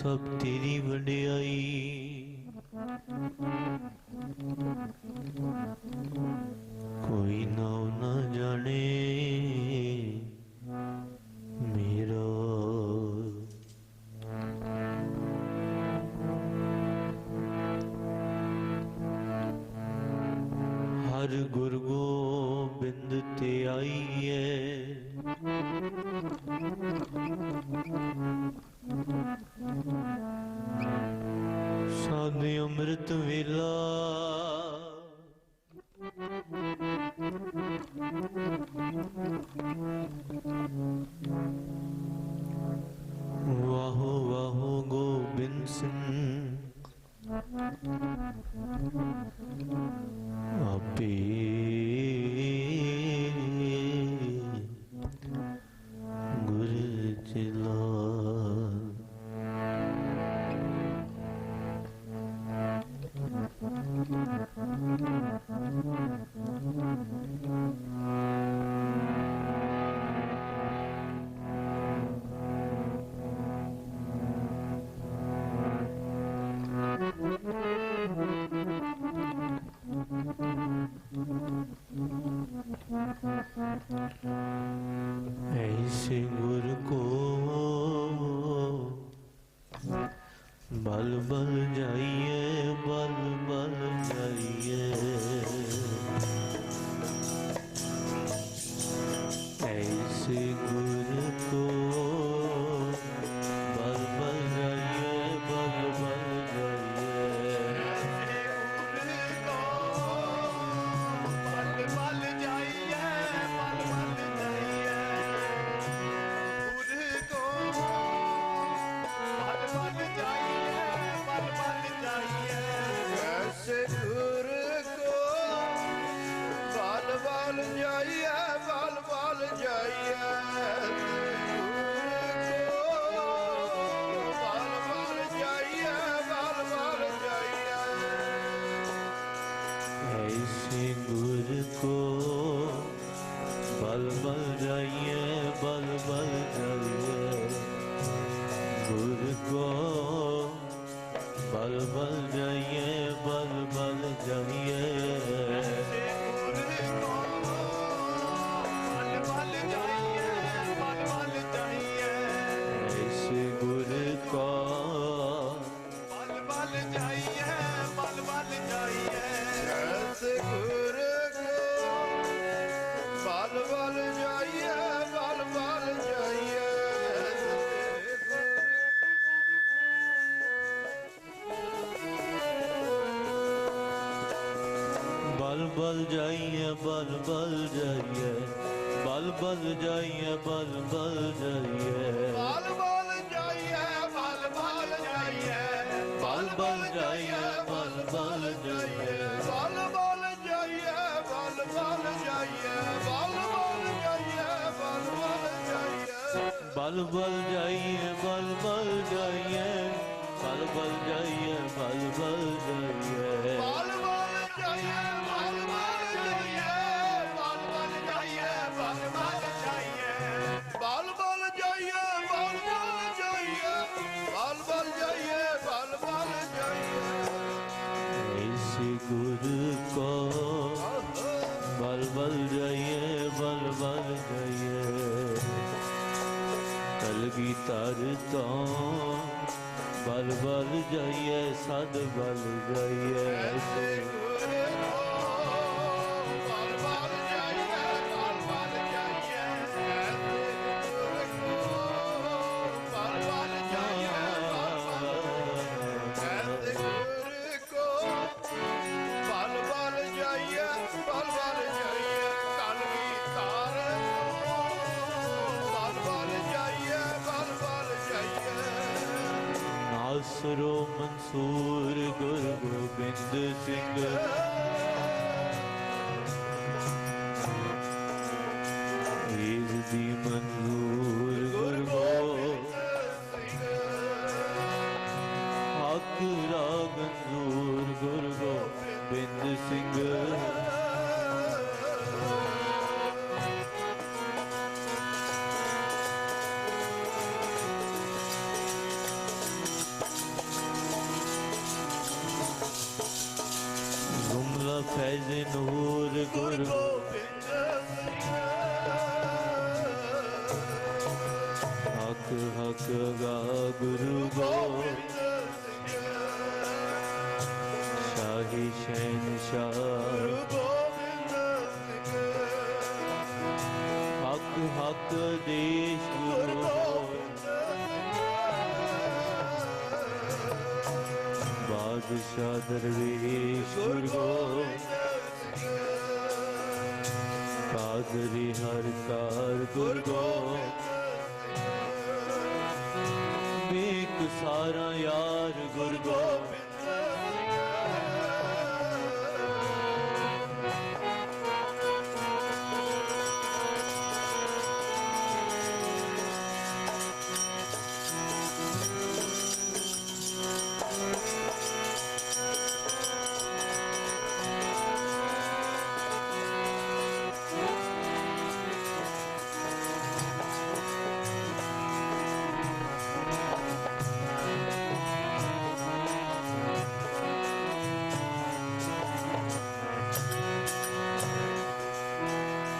सब तेरी वडियाई। कोई नाम न जाने मेरा। हर गुरु गोबिंद ते आईए, साधे अमृत वेला। वाहो वाहो गोबिंद सिंह आपे गुर चला। ऐसे गुर को बल बल जाइए, बल बल जाइए। ऐसे गुर को बल बल जाइए, बल बल जाइए। बल जाइए, बल बल जाइए। बल बल जाइए, बल बल जाइए। ऐसे गुर को बल बल जाइए, बल बल जाइए। गुर को बल बल जाइए, बल बल जाइए। गुर को बल बल जाइए, बल बल जाइए। ऐसे गुर को बल बल जाइए, बल बल जाइए। बल बल जाइए, बल बल जाइए। बल बल जाइए, बल बल जाइए। बल बल जाइए, बल बल जाइए। बल बल जाइए, बल बल जाइए। बल बल जाइए, बल बल जाइए। बल बल जाइए, बल बल जाइए। बल बल जाइए, बल बल जाइए। बल बल जाइए, बल बल जाइए। बल बल जाइए, बल बल जाइए। बल बल जाइए, बल बल जाइए। बल बल जाइए, बल बल जाइए। बल बल जाइए, बल बल जाइए। ऐसे गुरु को बल बल जाइए, बल बल जाइए। कलगीधर तो बल बल जाइए, सद बल जाइए। ऐसे नासरो मंसूर गुरु गोबिंद सिंह। ईद दी मंजूर गुरु हक राग मंजूर गुरु गोबिंद सिंह। बादशाह दरवेश गुरु गोबिंद कादरी हर कार गुरु गोबिंद बेक सारा यार गुरु गोबिंद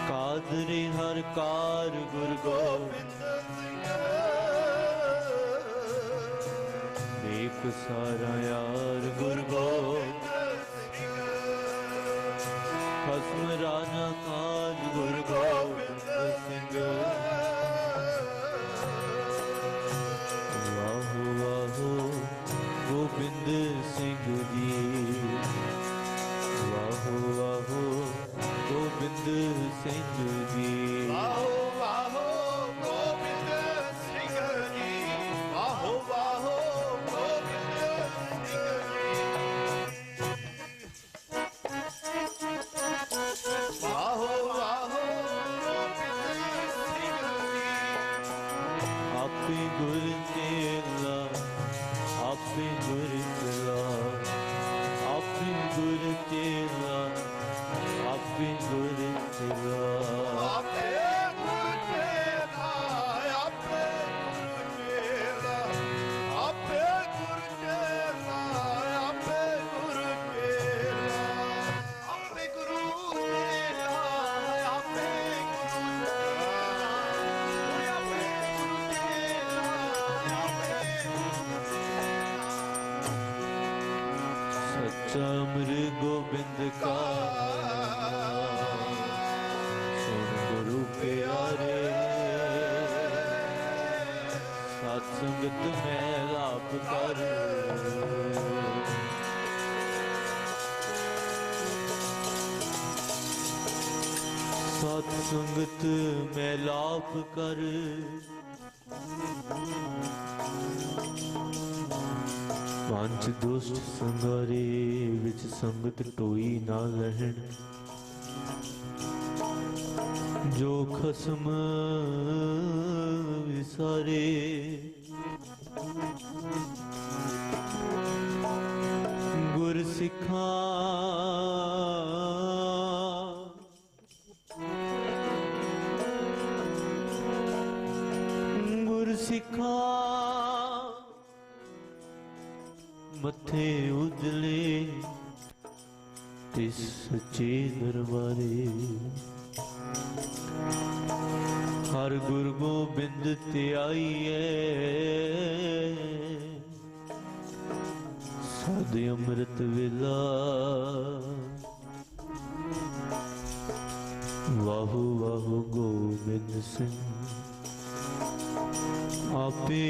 कादरी हर कार गुरु गोबिंद एक सारा यार गुरु गोबिंद खसम राना खान गुरु गोबिंद सिंह वाहो वाहो गोबिंद सिंह जी वाहो वाहो गोबिंद सिंह जी वाहो वाहो गोबिंद सिंह जी वाहो वाहो गोबिंद सिंह जी वाहो वाहो गोबिंद सिंह जी आपे गुर चेला आपे गुर चला आपे गुर चेला आपे गुर चला आपे गुरु चेला आपे गुरु चेला आपे गुरु चेला आपे गुरु चेला आपे गुरु चेला आपे गुरु चेला सच्चा अमर गोबिंद का सुन गुरु प्यारे सत्संगत में लाभ कर सत्संगत में लाभ कर पंच दुष्ट संगारे विच संगत टोई ना लहन जो खसम विसारे गुर सिखा गुर सिखा मथे उजले तिस सच्चे दरबारे हर गुरु गोबिंद ते आईए सद अमृत वेला वाहु वाहु गोबिंद सिंह आपे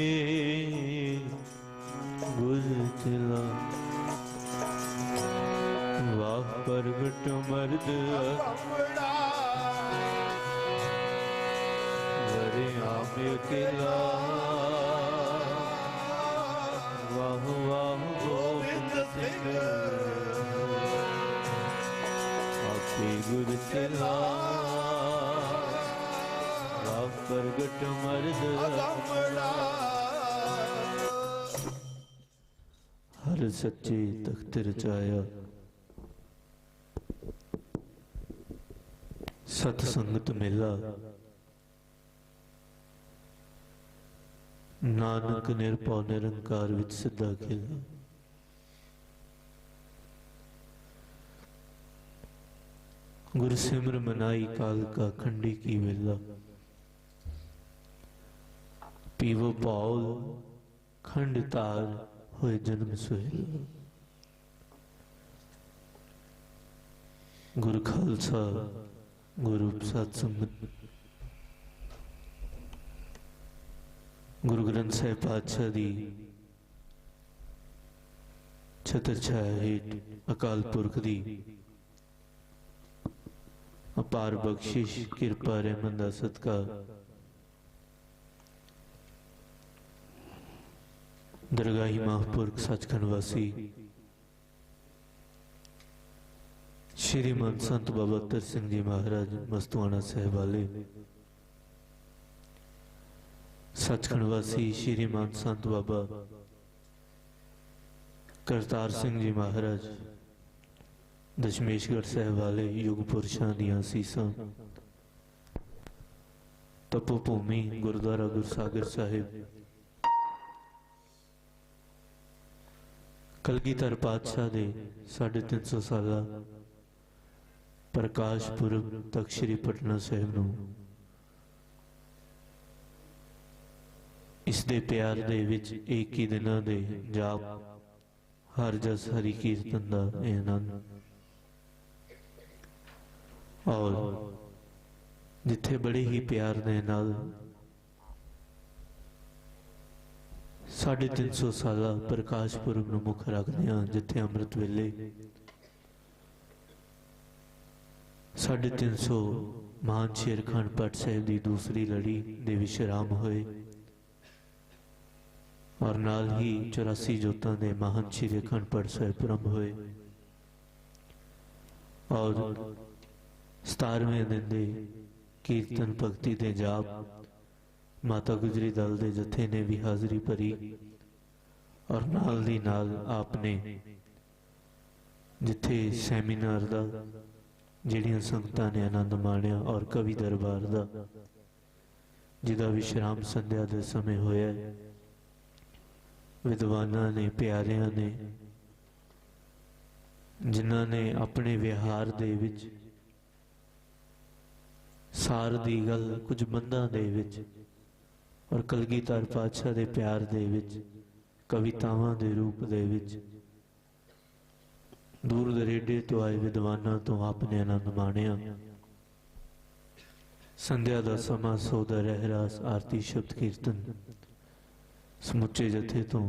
गुर चला वाह प्रगट मर्द कमड़ा वरे आम अकेला वाह वाह गोबिंद सिंह आपे गुर चला वाह प्रगट मर्द कमड़ा हर सच्चे तख्त रचाया सतसंगत मेला नानक निरपौ निरंकार विच सिद्धा खेला गुरु सिमर मनाई काल का खंडी की वेला पीवो पाओल खंड तार होए जन्म सुहेला गुरु खालसा गुरु सत्संगत गुरु ग्रंथ साहिब पातशाह दी छत्र छाया हेठ अकाल पुरख दी अपार बख्शिश किरपा रहमत दा सदका दरगाही महापुरख सचखंड वासी श्रीमान संत बाबा अत्तर सिंह जी महाराज मस्तुआना साहिब वाले, सचखंड वासी श्रीमान संत बाबा करतार सिंह जी महाराज दशमेशगढ़ साहिब वाले युग पुरुषां दियां सीसां, तपो भूमि गुरुद्वारा गुरसागर साहिब, कलगीधर पातशाह दे 350 साला प्रकाश पुरब तक श्री पटना साहिब नूं इस दे प्यार दे विच एक ही दिनां दे जाप हर जस हरि कीर्तन दा आनंद और जिथे बड़े ही प्यार दे नाल 350 साला प्रकाश पुरब नूं मुख रखदे हां, जिथे अमृत वेले 350 महान शेर खान भट्ट साहिब की दूसरी लड़ी दे विश्राम होए और नाल ही 84 जोतां दे महान श्री अखंड पाठ साहिब प्रारंभ होए और 17वें दिन दे कीर्तन भगती दे जाप माता गुजरी दल दे जथे ने भी हाजरी भरी और नाल दी नाल आपने जिथे सैमीनार दा जिहड़ियां संगतां ने आनंद माणिया और कवि दरबार दा जिहदा विश्राम संध्या दे समय होया, विद्वानां ने प्यारियां ने जिन्हां ने अपने व्यवहार दे विच सार दी गल कुछ बंदां दे विच और कलगीधर पातशाह दे प्यार दे विच कवितावां दे रूप दे विच दूर दरेडे तो आए विद्वानां तो आपने आनंद माणिया। संध्या दा समा सौदा रहरास आरती शब्द कीर्तन समुचे जथे तो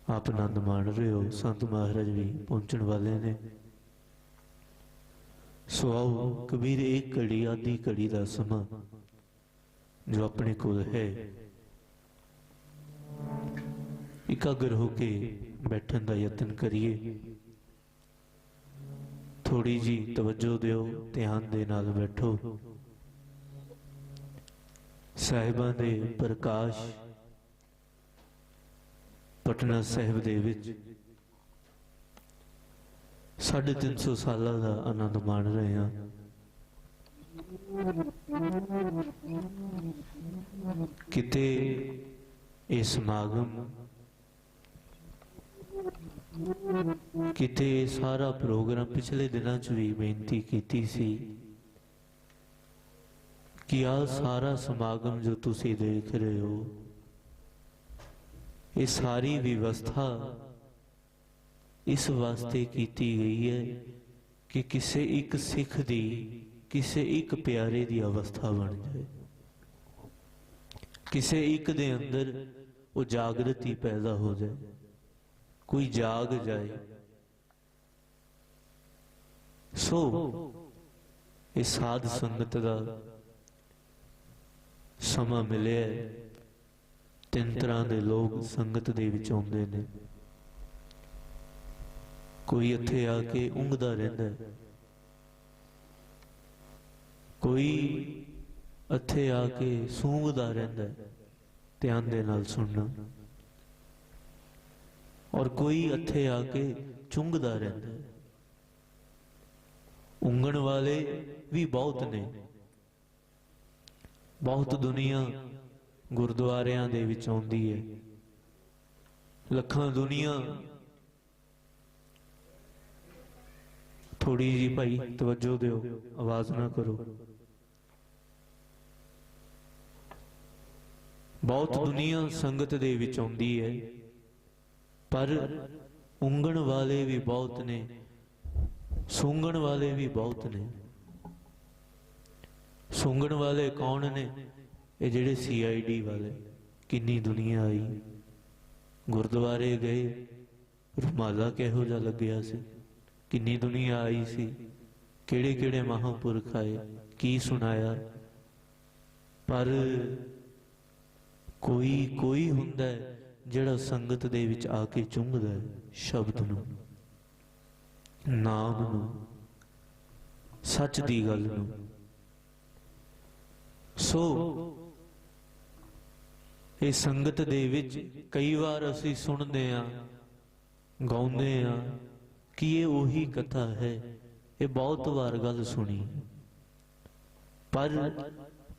आप आनंद मान रहे हो। संत महाराज भी पहुंचने वाले ने। सो आओ कबीर एक घड़ी आधी घड़ी का समा जो अपने कोल है एकाग्र होके बैठन का यत्न करिए। थोड़ी जी तवज्जो दियो, ध्यान दे नाल बैठो। साहिबां दे प्रकाश पटना साहिब दे विच 350 साल का आनंद मान रहे हैं। किते ये समागम किते सारा प्रोग्राम पिछले दिनों च भी बेनती की सी कि आ सारा समागम जो तुसी देख रहे हो ये सारी व्यवस्था इस वास्ते कीती गई है कि किसे एक सिख दी किसे एक प्यारे दी अवस्था बन जाए, किसे एक दे अंदर वो जागृति पैदा हो जाए, कोई जाग जाए। सो इस साध संगत का समा मिले। 3 तरह के लोग संगत दे विच आउंदे ने। कोई इत्थे आके ऊँघदा रहिंदा है, कोई इत्थे आके सूंघदा रहिंदा है ध्यान दे नाल सुनना, और कोई इत्थे आके चुंघदा रहिंदा है। ऊँघण वाले भी बहुत ने। बहुत दुनिया गुरुद्वारियां दे विच आउंदी है, लखां दुनिया। थोड़ी जी भाई तवज्जो दियो, आवाज ना करो। बहुत दुनिया संगत दे विच आउंदी है, पर ऊँघण वाले भी बहुत ने, सूंघण वाले भी बहुत ने। सूंघण वाले कौन ने? ये जेड़े CID वाले। किन्नी दुनिया आई, गुरुद्वारे गए, रुमाला किहो जिहा लग्या सी, किन्नी दुनिया आई सी, किहड़े किहड़े महापुरख आए, की सुनाया। पर कोई कोई हुंदा है जिहड़ा संगत दे विच आके चुंघदा है शब्द नूं, नाम नूं, सच दी गल नूं। सो ये संगत दे विच कई बार असीं सुनदे आ, गाउंदे आ कि ये उही कथा है, ये बहुत बार गल सुनी, पर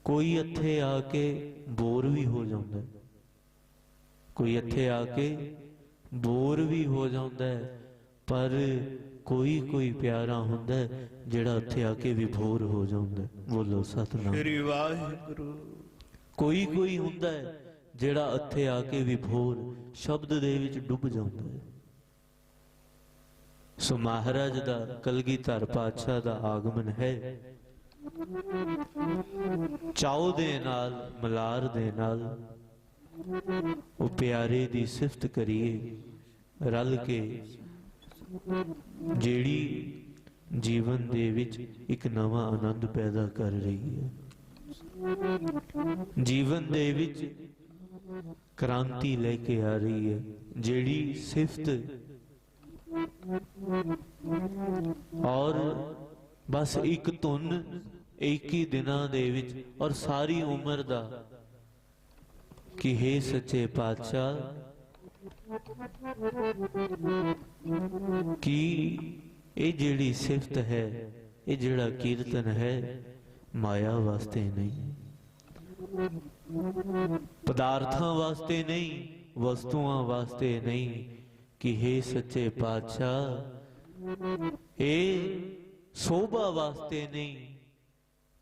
कोई इत्थे आके बोर भी हो जाता है, कोई इत्थे आके बोर भी हो जाता है, पर कोई कोई प्यारा हुंदा है जिहड़ा इत्थे आके विभोर हो जाता है। बोलो सतनाम श्री वाहिगुरु। कोई कोई हुंदा है जिहड़ा इत्थे आके विभोर शब्द दे विच डुब जाता है। सो महाराज दा कलगीधर पातशाह दा आगमन है, चाओ दे नाल मलार दे नाल वो प्यारे दी सिफत करिए रल के, जेड़ी जीवन दे विच एक नवा आनंद पैदा कर रही है, जीवन दे विच क्रांति लेके आ रही है, जेड़ी सिफत और बस एक धुन एक ही दिना दे विच और सारी उम्र दा कि हे सच्चे पातशाह कि ये जेड़ी सिफत है, ये जेड़ा कीर्तन है, माया वास्ते नहीं, पदार्थां वास्ते नहीं, वस्तुआं वास्ते नहीं, कि हे सच्चे पातशाह ये शोभा वास्ते नहीं,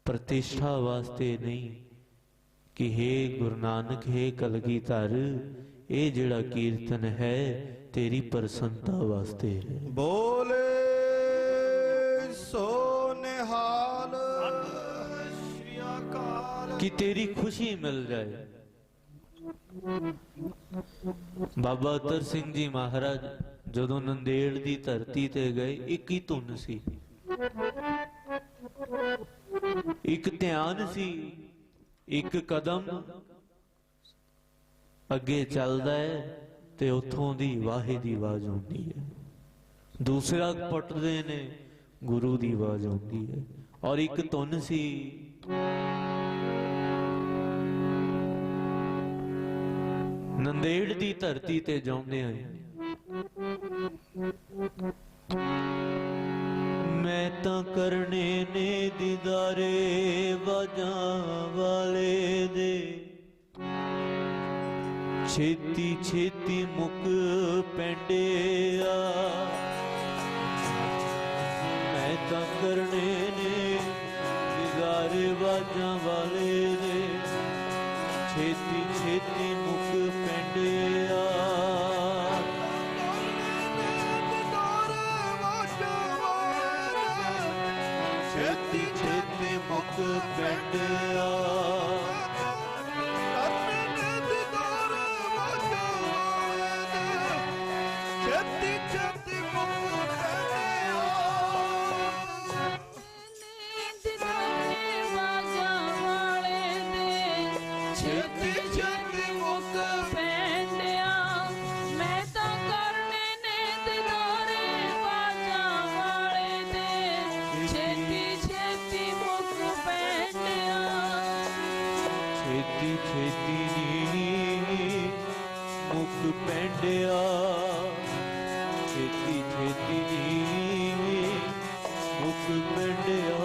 प्रतिष्ठा वास्ते नहीं, कि हे गुरु नानक, हे कलगीधर, ये जेड़ा कीर्तन है तेरी प्रसन्नता वास्ते है। बोले सो निहाल श्री अकाल, कि तेरी खुशी मिल जाए। बाबा अतर सिंह जी महाराज जदों नंदेड़ दी धरती ते गए, एक ही धुन सी, एक ध्यान सी, एक कदम अगे चलदा है ते उथों दी वाहे दी आवाज आउंदी है, दूसरा पटदे ने गुरु दी आवाज आउंदी है, और एक धुन सी नंदेड़ दी धरती ते जाउंदे आए। मैं तां करने ने दीदारे वाजां वाले दे, छेती छेती मुक पैंडिया, मैं तां करने ने दीदारे वाजां वाले दे, छेती छेती मुक पैंडिया, छेती छेती मुक पैंडिया, छेती नी मुक पैंडिया, छेती छेती नी मुक पैंडिया,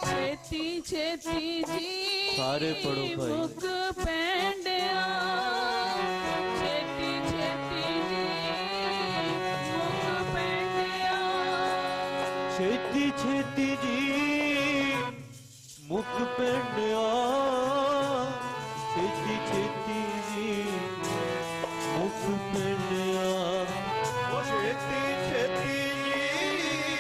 छेती छेती जी सारे पढ़ो भाई। मुक पैंडिया, छेती छेती जी मुक पैंडिया, छेती छेती जी मुक पैंडिया, छेती छेती जी मुक पैंडिया, छेती छेती जी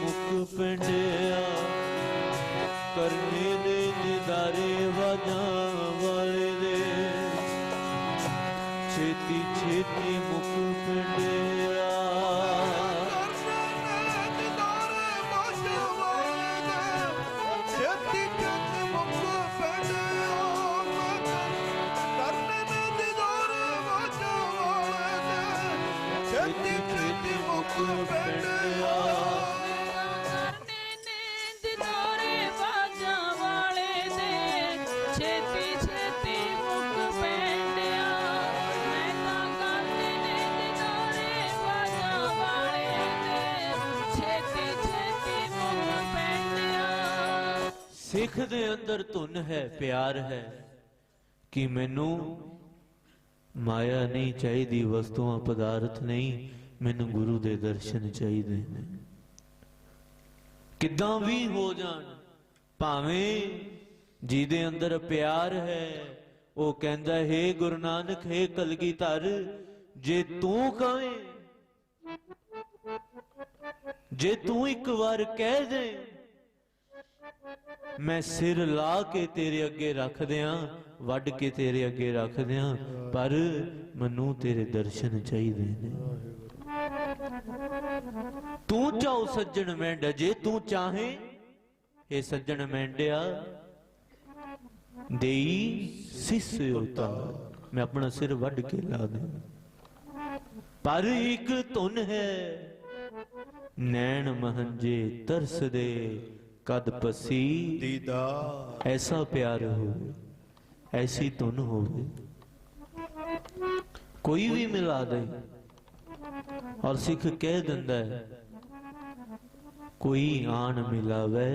ਮੁਖ ਪਿੰਡਿਆ ਕਰਨੇ ਦੇ ਦਿਦਾਰੇ ਵਾਜਾਂ ਵਾਲੇ ਦੇ ਛੇਤੀ ਛੇਤੀ ਮੁਖ ਪਿੰਡਿਆ ਸਿੱਖ ਦੇ ਅੰਦਰ ਧੁਨ ਹੈ, ਪਿਆਰ ਹੈ ਕਿ ਮੈਨੂੰ ਮਾਇਆ ਨਹੀਂ ਚਾਹੀਦੀ, ਵਸਤੂਆਂ ਪਦਾਰਥ ਨਹੀਂ, ਮੈਨੂੰ ਗੁਰੂ ਦੇ ਦਰਸ਼ਨ ਚਾਹੀਦੇ ਨੇ। ਕਿੱਦਾਂ ਵੀ ਹੋ ਜਾਣ, ਭਾਵੇਂ ਜਿਹਦੇ ਅੰਦਰ ਪਿਆਰ ਹੈ ਉਹ ਕਹਿੰਦਾ ਹੈ ਗੁਰੂ ਨਾਨਕ ਹੈ ਕਲਗੀਧਰ, ਜੇ ਤੂੰ ਕਹੇ, ਜੇ ਤੂੰ ਇੱਕ ਵਾਰ ਕਹਿ ਦੇ, ਮੈਂ ਸਿਰ ਲਾ ਕੇ ਤੇਰੇ ਅੱਗੇ ਰੱਖ ਦਿਆਂ, ਵੱਢ ਕੇ ਤੇਰੇ ਅੱਗੇ ਰੱਖ ਦਿਆਂ, ਪਰ ਮੈਨੂੰ ਤੇਰੇ ਦਰਸ਼ਨ ਚਾਹੀਦੇ ਨੇ। ਤੂੰ ਚਾਹੋ ਸੱਜਣ ਮੈਂਡਾ, ਜੇ ਤੂੰ ਚਾਹੇ ਇਹ ਸੱਜਣ ਮੈਂਡਿਆ ਦੇਈ ਸਿਸ ਉਤਾਰ, ਮੈਂ ਆਪਣਾ ਸਿਰ ਵੱਢ ਕੇ ਲਾ ਦੇ। ਪਰ ਇੱਕ ਧੁਨ ਹੈ, ਨੈਣ ਮਹੰਜੇ ਤਰਸਦੇ ਕਦ ਪਸੀ ਦੀਦਾਰ, ਐਸਾ ਪਿਆਰ ਹੋਵੇ, ਐਸੀ ਧੁਨ ਹੋਵੇ, ਕੋਈ ਵੀ ਮਿਲਾ ਦੇ। ਔਰ ਸਿੱਖ ਕਹਿ ਦਿੰਦਾ ਹੈ, ਕੋਈ ਆਣ ਮਿਲਾਵੇ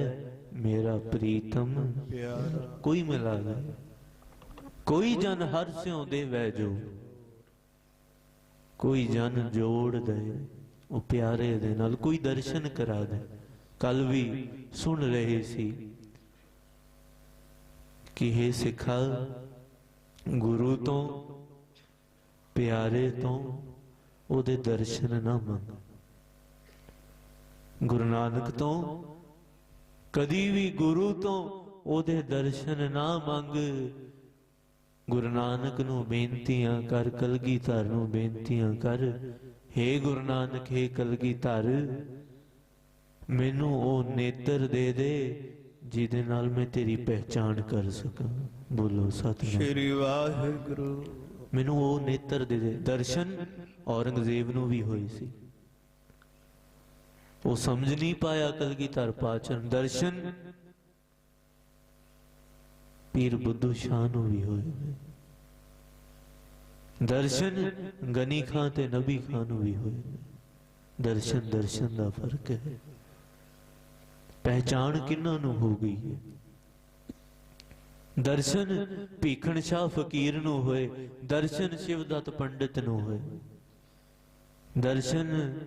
ਮੇਰਾ ਪ੍ਰੀਤਮ ਪਿਆਰ, ਕੋਈ ਮਿਲਾਵੇ, ਕੋਈ ਜਨ ਹਰ ਸਿਉ ਦੇਵੈ ਜੋ, ਕੋਈ ਜਨ ਜੋੜ ਦੇ ਉਹ ਪਿਆਰੇ ਦੇ ਨਾਲ, ਕੋਈ ਦਰਸ਼ਨ ਕਰਾ ਦੇ। ਕੱਲ ਵੀ ਸੁਣ ਰਹੇ ਸੀ ਕਿ ਇਹ ਸਿੱਖਾ ਗੁਰੂ ਤੋਂ, ਪਿਆਰੇ ਤੋਂ ਉਹਦੇ ਦਰਸ਼ਨ ਨਾ ਮੰਗ। ਗੁਰੂ ਨਾਨਕ ਤੋਂ ਕਦੀ ਵੀ ਗੁਰੂ ਤੋਂ ਉਹਦੇ ਦਰਸ਼ਨ ਨਾ ਮੰਗ। ਗੁਰੂ ਨਾਨਕ ਨੂੰ ਬੇਨਤੀਆਂ ਕਰ, ਕਲਗੀਧਰ ਨੂੰ ਬੇਨਤੀਆਂ ਕਰ, ਹੇ ਗੁਰੂ ਨਾਨਕ, ਹੇ ਕਲਗੀਧਰ, ਮੈਨੂੰ ਉਹ ਨੇਤਰ ਦੇ ਦੇ ਜਿਹਦੇ ਨਾਲ ਮੈਂ ਤੇਰੀ ਪਹਿਚਾਣ ਕਰ ਸਕਾਂ। ਬੋਲੋ ਸਤਿਨਾਮ ਸ੍ਰੀ ਵਾਹਿਗੁਰੂ। ਮੈਨੂੰ ਉਹ ਨੇਤਰ ਦੇ ਦੇ। ਦਰਸ਼ਨ ਔਰੰਗਜ਼ੇਬ ਨੂੰ ਵੀ ਹੋਈ ਸੀ, ਉਹ ਸਮਝ ਨਹੀਂ ਪਾਇਆ ਕਲਗੀਧਰ ਪਾਤਸ਼ਾਹ। ਦਰਸ਼ਨ ਪੀਰ ਬੁੱਧੂ ਸ਼ਾਹ ਨੂੰ ਵੀ ਹੋਏ। ਦਰਸ਼ਨ ਗਨੀ ਖਾਂ ਤੇ ਨਬੀ ਖਾਂ ਨੂੰ ਵੀ ਹੋਏ। ਦਰਸ਼ਨ ਦਰਸ਼ਨ ਦਾ ਫਰਕ ਹੈ। ਪਹਿਚਾਣ ਕਿਹਨਾਂ ਨੂੰ ਹੋ ਗਈ ਹੈ? ਦਰਸ਼ਨ ਭੀਖਣ ਸ਼ਾਹ ਫਕੀਰ ਨੂੰ ਹੋਏ, ਦਰਸ਼ਨ ਸ਼ਿਵਦੱਤ ਪੰਡਿਤ ਨੂੰ ਹੋਏ, ਦਰਸ਼ਨ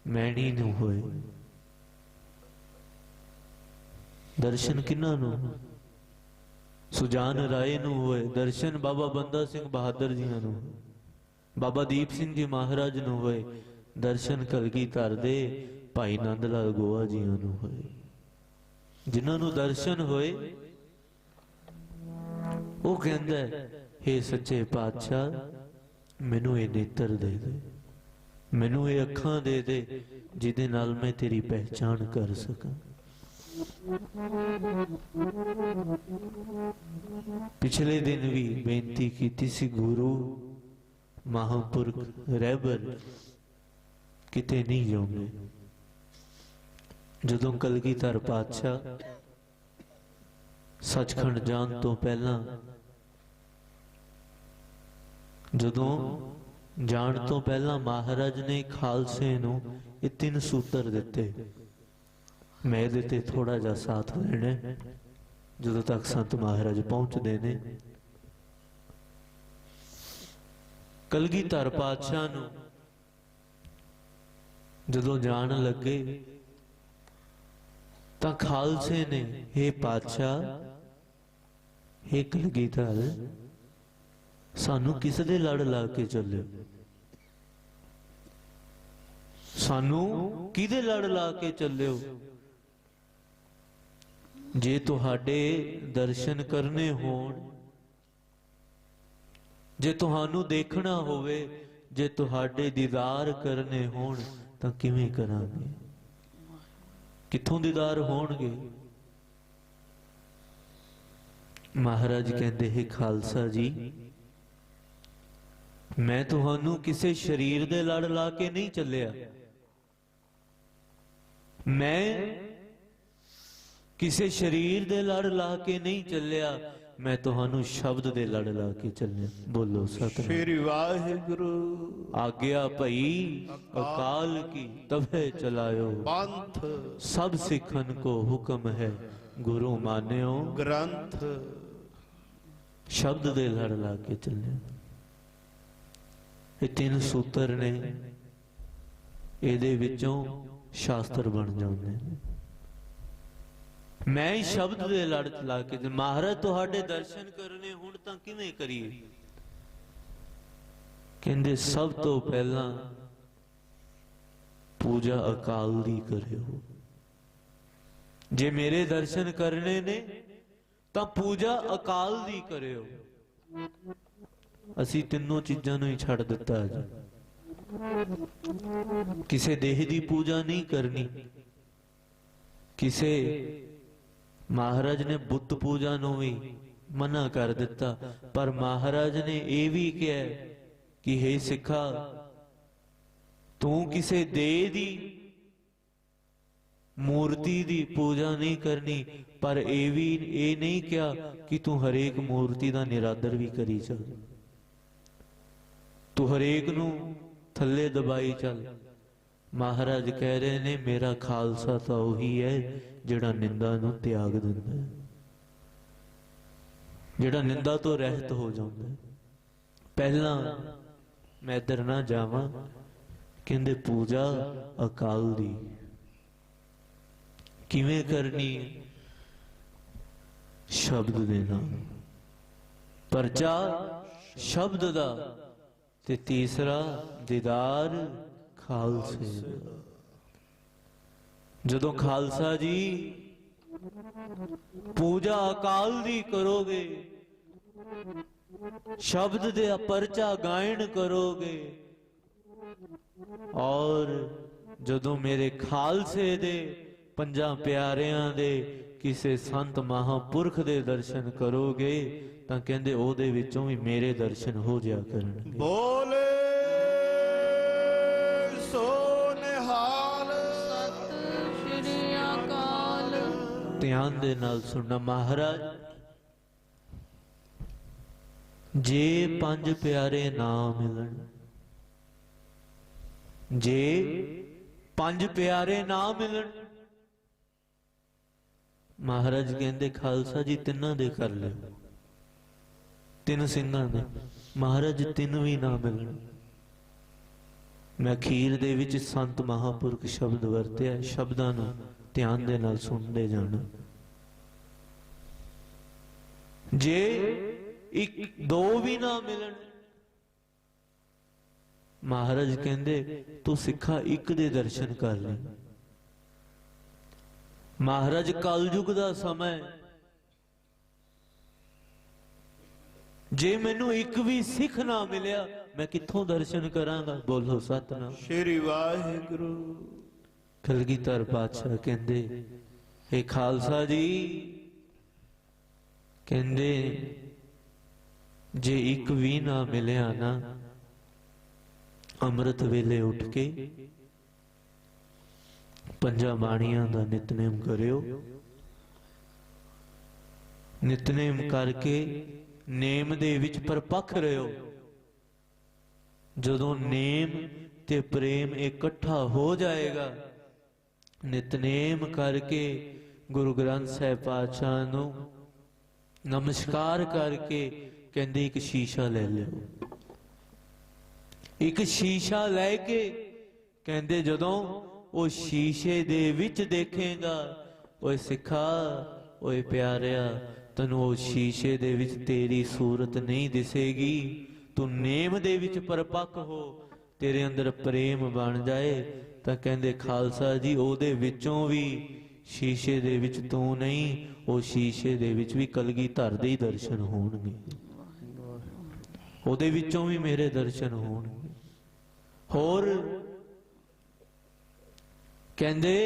ਮੈਣੀ ਨੂੰ ਹੋਏ। ਦਰਸ਼ਨ ਕਿਹਨਾਂ ਨੂੰ? ਸੁਜਾਨ ਰਾਏ ਨੂੰ ਹੋਏ। ਦਰਸ਼ਨ ਬਾਬਾ ਬੰਦਾ ਸਿੰਘ ਬਹਾਦਰ ਜੀਆਂ ਨੂੰ, ਬਾਬਾ ਦੀਪ ਸਿੰਘ ਜੀ ਮਹਾਰਾਜ ਨੂੰ ਹੋਏ। ਦਰਸ਼ਨ ਕਲਗੀਧਰ ਦੇ ਭਾਈ ਨੰਦ ਲਾਲ ਗੋਆ ਜੀਆਂ ਨੂੰ ਹੋਏ। ਜਿਨ੍ਹਾਂ ਨੂੰ ਦਰਸ਼ਨ ਹੋਏ ਉਹ ਕਹਿੰਦਾ, ਹੇ ਸੱਚੇ ਪਾਤਸ਼ਾਹ, ਮੈਨੂੰ ਇਹ ਨੇਤਰ ਦੇ ਦੇ, ਮੈਨੂੰ ਇਹ ਅੱਖਾਂ ਦੇ ਦੇ ਜਿਹਦੇ ਨਾਲ ਮੈਂ ਤੇਰੀ ਪਹਿਚਾਣ ਕਰ ਸਕਾਂ। ਪਿਛਲੇ ਦਿਨ ਵੀ ਬੇਨਤੀ ਕੀਤੀ ਸੀ, ਗੁਰੂ ਮਹਾਂਪੁਰਖ ਰਹਿਬਰ ਕਿਤੇ ਨਹੀਂ ਜਾਉਂਦੇ। ਜਦੋਂ ਕਲਗੀਧਰ ਪਾਤਸ਼ਾਹ ਸੱਚਖੰਡ ਜਾਣ ਤੋਂ ਪਹਿਲਾਂ, ਜਦੋਂ ਜਾਣ ਤੋਂ ਪਹਿਲਾਂ ਮਹਾਰਾਜ ਨੇ ਖਾਲਸੇ ਨੂੰ ਇਹ 3 ਸੂਤਰ ਦਿੱਤੇ। ਮੈਂ ਇਹਦੇ ਤੇ ਥੋੜਾ ਜਿਹਾ ਸਾਥ ਲੈਣਾ ਜਦੋਂ ਤੱਕ ਸੰਤ ਮਹਾਰਾਜ ਪਹੁੰਚਦੇ ਨੇ। ਕਲਗੀਧਰ ਪਾਤਸ਼ਾਹ ਨੂੰ ਜਦੋਂ ਜਾਣ ਲੱਗੇ ਤਾਂ ਖਾਲਸੇ ਨੇ, ਹੇ ਪਾਤਸ਼ਾਹ, ਹੇ ਕਲਗੀਧਰ, ਸਾਨੂੰ ਕਿਸ ਦੇ ਲੜ ਲਾ ਕੇ ਚੱਲੇ? सानू किहदे लड़ ला के चलियो? जे तुहाडे दर्शन करने होण, जे तुहानू देखना होवे, जे तुहाडे दीदार करने होण तां किवें करांगे? कित्थों दीदार होणगे? महाराज कहते है खालसा जी, मैं तुहानू किसे शरीर दे लड़ ला के नहीं चलिया, मैं किसे शरीर दे लड़ ला के नहीं चलिया, मैं तुहानू शब्द दे लड़ ला के चलिया। बोलो सतनाम श्री वाहिगुरु। आज्ञा भई अकाल की तबे चलायो, पंथ सब सिखन को हुक्म है गुरु मान्यो, ग्रंथ शब्द दे लड़ ला के चले। ये तीन सूत्र ने, ਇਹਦੇ ਵਿੱਚੋਂ शास्त्र बन जाते हैं। मैं ही शब्द दे लड़ ला के महाराज तुहाडे दर्शन करने हुण तां किवें करिए? कहंदे सब तो पहला पूजा अकाल दी करियो। जे मेरे दर्शन करने ने तां पूजा अकाल दी करियो। असी तीनों चीजां नूं ही छड्ड दित्ता जी। किसे देह दी पूजा नहीं करनी, किसे महाराज ने बुत पूजा नूं भी मना कर दिता, पर महाराज ने यह भी कहा कि हे सिखा, तू किसे देह दी मूर्ति दी पूजा नहीं करनी, पर यह भी ये नहीं क्या कि तू हरेक मूर्ति का निरादर भी करी चल, तू हरेक नूं थले दबाई चल। महाराज कह रहे ने मेरा खालसा तो उही है जिहड़ा निंदा नूं त्याग दिंदा है, जिहड़ा निंदा तो रहत हो जांदा है। पहला मैं इधर ना जावां, कहंदे पूजा अकाल दी किवें करनी है? शब्द दे नाल, परचा शब्द दा, ते तीसरा दीदार खालसे दा। जदों खालसा जी पूजा अकाल दी करोगे, शब्द दे परचा गायन करोगे, और जदों मेरे खालसे दे पंजा प्यारियां दे किसे संत महापुरख दे दर्शन करोगे, तां कहंदे ओहदे विचों भी मेरे दर्शन हो जा करनगे। बोले सो निहाल। सत श्री अकाल। ध्यान दे नाल सुनना महाराज, जे पंज प्यारे ना मिलन, जे पंज प्यारे ना मिलन, महाराज कहंदे खालसा जी तिन्हां दे कर ले, तीन सिंघां दे। महाराज तीन भी ना मिलन, मैं अखीर दे विच संत महापुरख शब्द वरतिया, शब्दां नूं ध्यान दे नाल सुनदे जाना। जे एक दो भी ना मिलन, महाराज कहंदे तू सिखा एक दे दर्शन कर ले। महाराज कलयुग दा समय, जे मैनू एक भी सिख ना मिलिया मैं कित्थों दर्शन करांगा? बोलो सतनाम श्री वाहिगुरु। कलगीधर पातशाह कहंदे हे खालसा जी, कहंदे जे एक भी ना मिलिया ना, अमृत वेले उठ के पंजा बाणियां दा नितनेम करियो। नितनेम करके नेम दे विच परपक्ष रहियो। जदों नेम ते प्रेम इकट्ठा हो जाएगा, नितनेम करके गुरु ग्रंथ साहिब पातशाह नूं नमस्कार करके कहंदे एक शीशा ले लियो। एक शीशा लैके कहंदे जदों वो शीशे दे विच देखेगा, ओए सिखा ओए प्यारिया, तैनूं वो शीशे दे विच तेरी सूरत नहीं दिसेगी। तू नेम दे विच परपक्ष हो, तेरे अंदर प्रेम बन जाए, ਤਾਂ ਕਹਿੰਦੇ ਖਾਲਸਾ ਜੀ ਉਹਦੇ ਵਿੱਚੋਂ ਵੀ ਸ਼ੀਸ਼ੇ ਦੇ ਵਿੱਚ ਤੂੰ ਨਹੀਂ, ਉਹ ਸ਼ੀਸ਼ੇ ਦੇ ਵਿੱਚ ਵੀ ਕਲਗੀਧਰ ਦੇ ਹੀ ਦਰਸ਼ਨ ਹੋਣਗੇ, ਉਹਦੇ ਵਿੱਚੋਂ ਵੀ ਮੇਰੇ ਦਰਸ਼ਨ ਹੋਣਗੇ। ਹੋਰ ਕਹਿੰਦੇ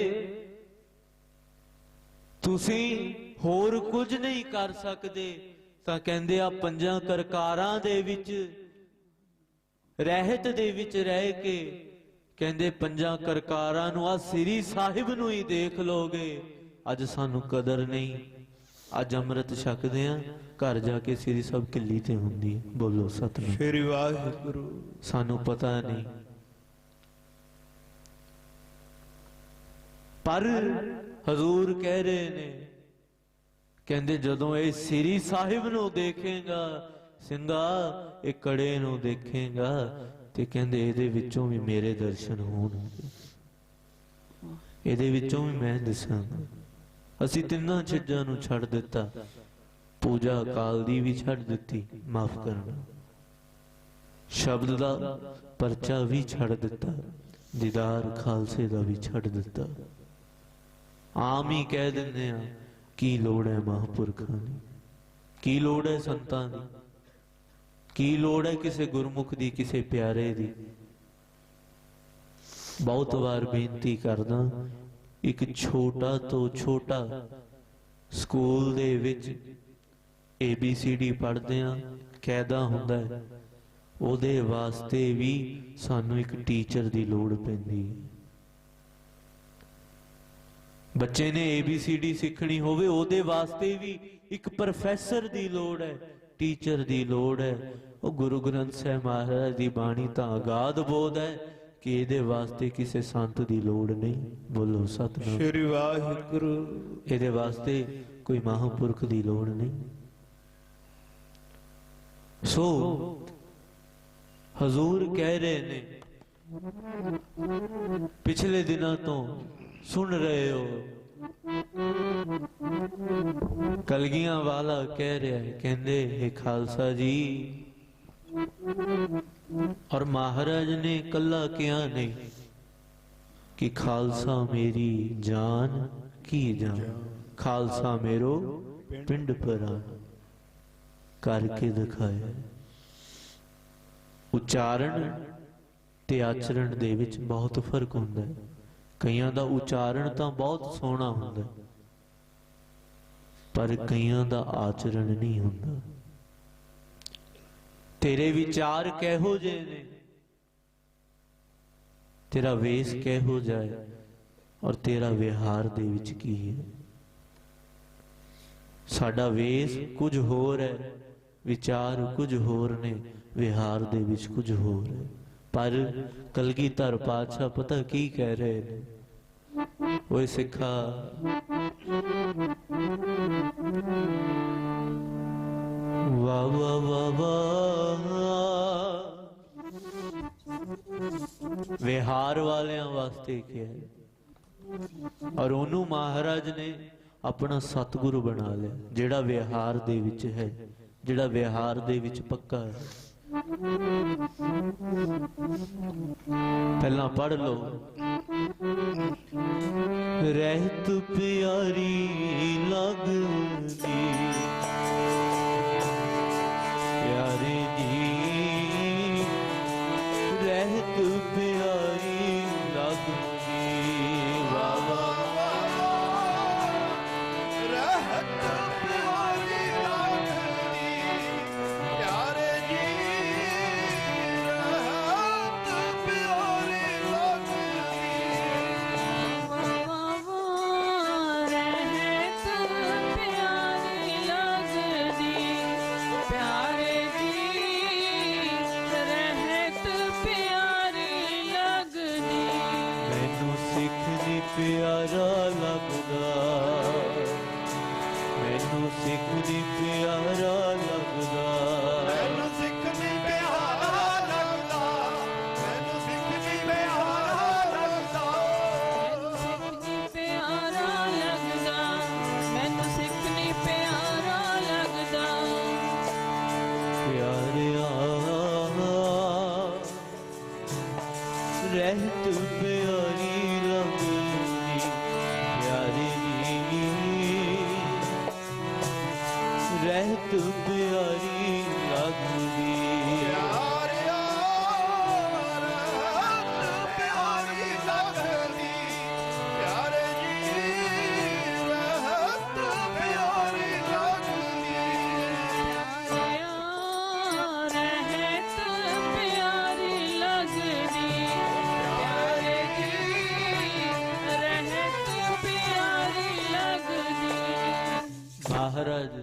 ਤੁਸੀਂ ਹੋਰ ਕੁਝ ਨਹੀਂ ਕਰ ਸਕਦੇ, ਤਾਂ ਕਹਿੰਦੇ ਆ ਪੰਜਾਂ ਕਰਕਾਰਾਂ ਦੇ ਵਿੱਚ ਰਹਿਤ ਦੇ ਵਿੱਚ ਰਹਿ ਕੇ ਕਹਿੰਦੇ ਪੰਜਾਂ ਕਰਕਾਰਾਂ ਨੂੰ ਆ ਸ੍ਰੀ ਸਾਹਿਬ ਨੂੰ ਹੀ ਦੇਖ ਲੋਗੇ। ਅੱਜ ਸਾਨੂੰ ਕਦਰ ਨਹੀਂ, ਅੱਜ ਅੰਮ੍ਰਿਤ ਛਕਦੇ ਆ, ਘਰ ਜਾ ਕੇ ਸ੍ਰੀ ਸਾਹਿਬ ਕਿੱਲੀ ਤੇ ਹੁੰਦੀ ਹੈ। ਬੋਲੋ ਸਤਿਨਾਮ ਸ੍ਰੀ ਵਾਹਿਗੁਰੂ। ਸਾਨੂੰ ਪਤਾ ਨਹੀਂ, ਪਰ ਹਜ਼ੂਰ ਕਹਿ ਰਹੇ ਨੇ, ਕਹਿੰਦੇ ਜਦੋਂ ਇਹ ਸ੍ਰੀ ਸਾਹਿਬ ਨੂੰ ਦੇਖੇਗਾ ਸਿੰਘਾ, ਇਹ ਕੜੇ ਨੂੰ ਦੇਖੇਗਾ, ਤੇ ਕਹਿੰਦੇ ਇਹਦੇ ਵਿੱਚੋਂ ਵੀ ਮੇਰੇ ਦਰਸ਼ਨ ਹੋਣਗੇ, ਇਹਦੇ ਵਿੱਚੋਂ ਵੀ ਮੈਂ ਦਿਸਾਂਗਾ। ਅਸੀਂ ਤਿੰਨਾਂ ਚੀਜ਼ਾਂ ਨੂੰ ਛੱਡ ਦਿੱਤਾ, ਪੂਜਾ ਕਾਲ ਦੀ ਵੀ ਛੱਡ ਦਿੱਤੀ, ਮਾਫ ਕਰਨਾ, ਸ਼ਬਦ ਦਾ ਪਰਚਾ ਵੀ ਛੱਡ ਦਿੱਤਾ, ਦੀਦਾਰ ਖਾਲਸੇ ਦਾ ਵੀ ਛੱਡ ਦਿੱਤਾ। ਆਮ ਹੀ ਕਹਿ ਦਿੰਦੇ ਆ ਕੀ ਲੋੜ ਹੈ ਮਹਾਂਪੁਰਖਾਂ ਦੀ, ਕੀ ਲੋੜ ਹੈ ਸੰਤਾਂ ਦੀ, ਕੀ ਲੋੜ ਹੈ ਕਿਸੇ ਗੁਰਮੁਖ ਦੀ, ਕਿਸੇ ਪਿਆਰੇ ਦੀ। ਬਹੁਤ ਵਾਰ ਬੇਨਤੀ ਕਰਦਾ, ਇੱਕ ਛੋਟਾ ਤੋਂ ਛੋਟਾ ਸਕੂਲ ਦੇ ਵਿੱਚ ABCD ਪੜ੍ਹਦੇ ਆ, ਕਾਇਦਾ ਹੁੰਦਾ ਹੈ, ਉਹਦੇ ਵਾਸਤੇ ਵੀ ਸਾਨੂੰ ਇੱਕ ਟੀਚਰ ਦੀ ਲੋੜ ਪੈਂਦੀ ਹੈ। ਬੱਚੇ ਨੇ ABCD ਸਿੱਖਣੀ ਹੋਵੇ, ਉਹਦੇ ਵਾਸਤੇ ਵੀ ਇੱਕ ਪ੍ਰੋਫੈਸਰ ਦੀ ਲੋੜ ਹੈ, ਟੀਚਰ ਦੀ ਲੋੜ ਹੈ। ਉਹ ਗੁਰੂ ਗ੍ਰੰਥ ਸਾਹਿਬ ਮਹਾਰਾਜ ਦੀ ਬਾਣੀ ਤਾਂ ਅਗਾਧ ਬੋਧ ਹੈ ਕਿ ਇਹਦੇ ਵਾਸਤੇ ਕਿਸੇ ਸੰਤ ਦੀ ਲੋੜ ਨਹੀਂ। ਬੋਲੋ ਸਤਿਨਾਮ ਸ੍ਰੀ ਵਾਹਿਗੁਰੂ। ਇਹਦੇ ਵਾਸਤੇ ਕੋਈ ਮਹਾਂਪੁਰਖ ਦੀ ਲੋੜ ਨਹੀਂ। ਸੋ ਹਜ਼ੂਰ ਕਹਿ ਰਹੇ ਨੇ, ਪਿਛਲੇ ਦਿਨਾਂ ਤੋਂ ਸੁਣ ਰਹੇ ਹੋ, ਕਲਗੀਆਂ ਵਾਲਾ ਕਹਿ ਰਿਹਾ ਹੈ, ਕਹਿੰਦੇ ਇਹ ਖਾਲਸਾ ਜੀ, और महाराज ने कल्ला किया नहीं कि खालसा मेरी जान की जान, खालसा मेरो पिंड परान करके दिखाया। उच्चारण ते आचरण दे विच बहुत फर्क हुंदा है। कईयां दा उच्चारण तां बहुत सोहना हुंदा है, पर कईयां दा आचरण नहीं हुंदा। तेरे विचार कहो जे ने, तेरा वेश कहो जाए, और तेरा व्यवहार दे विच की है। साडा वेश कुछ होर है, विचार कुछ होर ने, व्यवहार दे विच कुछ होर है। पर कलगीधर पातशाह पता की कह रहे ने, ओए सिखा वाह वाह वाह वाह, विहार वालियां वास्ते किया है, और ओनू महाराज ने अपना सतगुरु बना लिया, जेड़ा विहार दे विच है, जेड़ा विहार दे विच पक्का है। पहला पढ़ लो, रहत प्यारी लगदी प्यारे जी, रहत प्यारी लगदी, बाबा रहत प्यारी लगदी प्यारे जी, रहत प्यारी लगदी। रहत प्यारी लगदी प्यारे जी, रहत प्यारी लगदी। मैनू सिख नी प्यारा लगदा, मैनू सिख नी प्यारा लगदा, मैनू सिख नी प्यारा लगदा, मैनू सिख नी प्यारा लगदा। सिख नी प्यारा लगदा, मैनू सिख नी प्यारा लगदा। प्यारिया रहत प्यारी ਰਹਿਤ ਪਿਆਰੀ ਲੱਗਦੀ। ਪਿਆਰਿਆ ਰਹਿਤ ਪਿਆਰੀ ਲੱਗਦੀ, ਪਿਆਰੇ ਜੀ ਰਹਿਤ ਪਿਆਰੀ ਲੱਗਦੀ। ਰਹਿਤ ਪਿਆਰੀ ਲੱਗਦੀ, ਪਿਆਰੇ ਜੀ ਰਹਿਤ ਪਿਆਰੀ ਲੱਗਦੀ। ਮਹਾਰਾਜ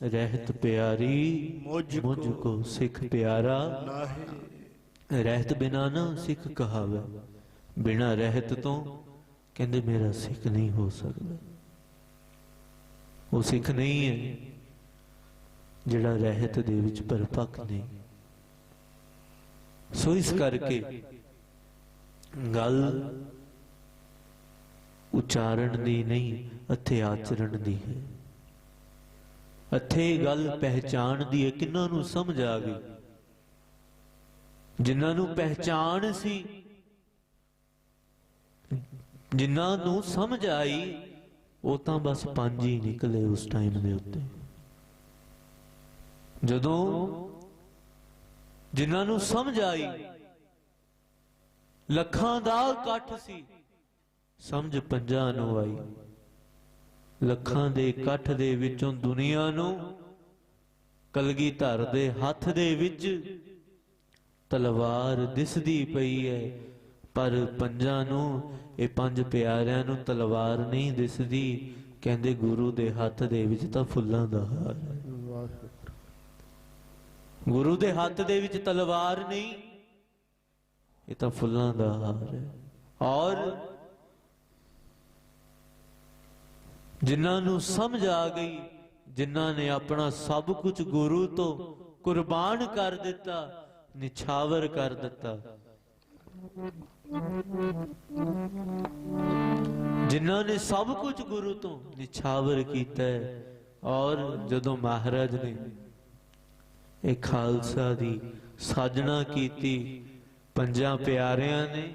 ਰਹਿਤ ਪਿਆਰੀ ਮੁਝ ਕੋ ਸਿੱਖ ਪਿਆਰਾ ਨਾਹੀ। ਰਹਿਤ ਬਿਨਾ ਨਾ ਸਿੱਖ ਕਹਾਵੇ। ਬਿਨਾ ਰਹਿਤ ਤੋਂ ਕਹਿੰਦੇ ਮੇਰਾ ਸਿੱਖ ਨਹੀਂ ਹੋ ਸਕਦਾ। ਉਹ ਸਿੱਖ ਨਹੀਂ ਹੈ ਜਿਹੜਾ ਰਹਿਤ ਦੇ ਵਿੱਚ ਪਰਪੱਕ ਨਹੀਂ। ਸੋ ਇਸ ਕਰਕੇ ਗੱਲ ਉਚਾਰਨ ਦੀ ਨਹੀਂ, ਇੱਥੇ ਆਚਰਣ ਦੀ ਹੈ। ਇੱਥੇ ਗੱਲ ਪਹਿਚਾਣ ਦੀ ਹੈ। ਕਿੰਨਾਂ ਨੂੰ ਸਮਝ ਆ ਗਈ? ਜਿਨ੍ਹਾਂ ਨੂੰ ਪਹਿਚਾਣ ਸੀ, ਜਿਨ੍ਹਾਂ ਨੂੰ ਸਮਝ ਆਈ, ਉਹ ਤਾਂ ਬਸ ਪੰਜ ਹੀ ਨਿਕਲੇ ਉਸ ਟਾਈਮ ਦੇ ਉੱਤੇ। ਜਦੋਂ ਜਿਨ੍ਹਾਂ ਨੂੰ ਸਮਝ ਆਈ, ਲੱਖਾਂ ਦਾ ਇਕੱਠ ਸੀ, ਸਮਝ ਪੰਜਾਂ ਨੂੰ ਆਈ। ਲੱਖਾਂ ਦੇ ਇਕੱਠ ਦੇ ਵਿੱਚੋਂ ਦੁਨੀਆ ਨੂੰ ਕਲਗੀਧਰ ਦੇ ਹੱਥ ਦੇ ਵਿੱਚ ਤਲਵਾਰ ਦਿਸਦੀ ਪਈ ਹੈ, ਪਰ ਪੰਜਾਂ ਨੂੰ, ਇਹ ਪੰਜ ਪਿਆਰਿਆਂ ਨੂੰ ਤਲਵਾਰ ਨਹੀਂ ਦਿਸਦੀ। ਕਹਿੰਦੇ ਗੁਰੂ ਦੇ ਹੱਥ ਦੇ ਵਿੱਚ ਤਾਂ ਫੁੱਲਾਂ ਦਾ ਹਾਰ ਹੈ। ਗੁਰੂ ਦੇ ਹੱਥ ਦੇ ਵਿੱਚ ਤਲਵਾਰ ਨਹੀਂ, ਇਹ ਤਾਂ ਫੁੱਲਾਂ ਦਾ ਹਾਰ ਹੈ। ਔਰ ਜਿਨ੍ਹਾਂ ਨੂੰ ਸਮਝ ਆ ਗਈ, ਜਿਨ੍ਹਾਂ ਨੇ ਆਪਣਾ ਸਭ ਕੁਝ ਗੁਰੂ ਤੋਂ ਕੁਰਬਾਨ ਕਰ ਦਿੱਤਾ, ਨਿਛਾਵਰ ਕਰ ਦਿੱਤਾ, ਜਿਨ੍ਹਾਂ ਨੇ ਸਭ ਕੁਝ ਗੁਰੂ ਤੋਂ ਨਿਛਾਵਰ ਕੀਤਾ ਹੈ। ਔਰ ਜਦੋਂ ਮਹਾਰਾਜ ਨੇ ਇਹ ਖਾਲਸਾ ਦੀ ਸਾਜਣਾ ਕੀਤੀ, ਪੰਜਾਂ ਪਿਆਰਿਆਂ ਨੇ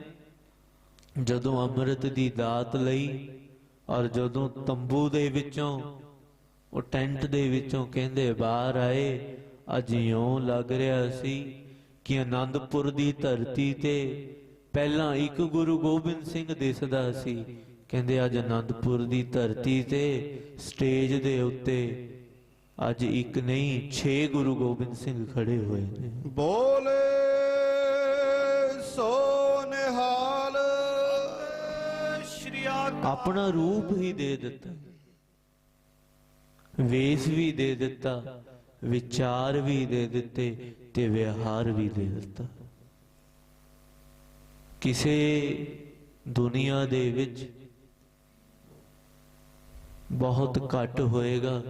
ਜਦੋਂ ਅੰਮ੍ਰਿਤ ਦੀ ਦਾਤ ਲਈ, ਔਰ ਜਦੋਂ ਤੰਬੂ ਦੇ ਵਿੱਚੋਂ, ਉਹ ਟੈਂਟ ਦੇ ਵਿੱਚੋਂ ਕਹਿੰਦੇ ਬਾਹਰ ਆਏ, ਅੱਜ ਇਉਂ ਲੱਗ ਰਿਹਾ ਸੀ ਕਿ ਆਨੰਦਪੁਰ ਦੀ ਧਰਤੀ ਤੇ ਪਹਿਲਾਂ ਇੱਕ ਗੁਰੂ ਗੋਬਿੰਦ ਸਿੰਘ ਦਿਸਦਾ ਸੀ। ਕਹਿੰਦੇ ਅੱਜ ਆਨੰਦਪੁਰ ਦੀ ਧਰਤੀ ਤੇ ਸਟੇਜ ਦੇ ਉੱਤੇ ਅੱਜ ਇੱਕ ਨਹੀਂ 6 ਗੁਰੂ ਗੋਬਿੰਦ ਸਿੰਘ ਖੜੇ ਹੋਏ ਨੇ। ਬੋਲੇ ਸੋ ਨਿਹਾਲ ਸ਼੍ਰੀ ਅਕਾਲ। ਆਪਣਾ ਰੂਪ ਹੀ ਦੇ ਦਿੱਤਾ, ਵੇਸ ਵੀ ਦੇ ਦਿੱਤਾ, ਵਿਚਾਰ ਵੀ ਦੇ ਦਿੱਤੇ ਤੇ ਵਿਹਾਰ ਵੀ ਦੇ ਦਿੱਤਾ। ਕਿਸੇ ਦੁਨੀਆ ਦੇ ਵਿੱਚ ਬਹੁਤ ਘੱਟ ਹੋਏਗਾ